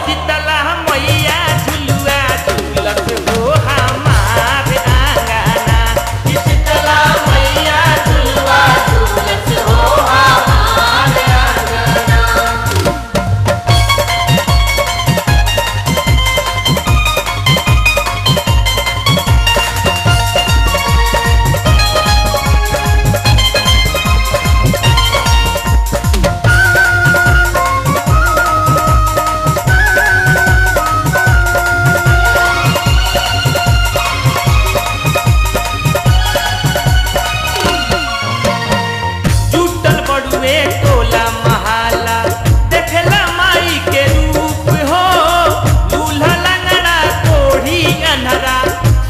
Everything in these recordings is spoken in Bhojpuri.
शीतला मैया झुलुआ झूलत हो हमार आंगना। शीतला मैया झुलुआ झूलत हो हमार आंगना। टोला महाला देखला माई के रूप हो। दूल्हा लंगड़ा कोढ़ी अनहरा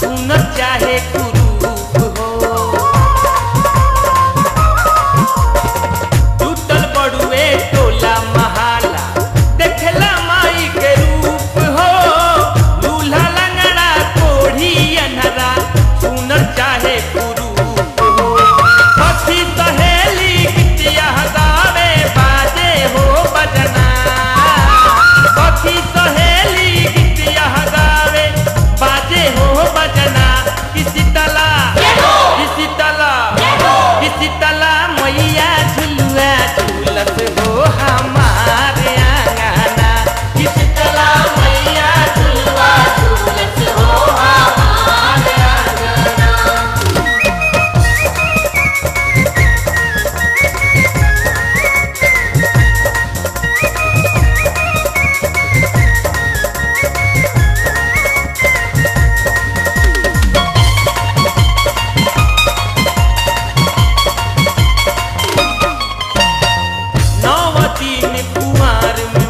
सुन चाहे कुरूप हो। जुटल बड़ुए टोला महाला देखला माई के रूप हो। दूल्हा लंगड़ा कोढ़ी अनहरा सुन चाहे कुरूप हो। सखी सहेली गिटिया गावे बाजे हो बजना। सखी सहेली गिटिया गावे बाजे हो बजना। शीतला मैया झुलुआ झूलत हो हमारे आंगना। शीतला मैया झुलुआ झूलत हो हमारे आंगना। नौ दिन कुमार में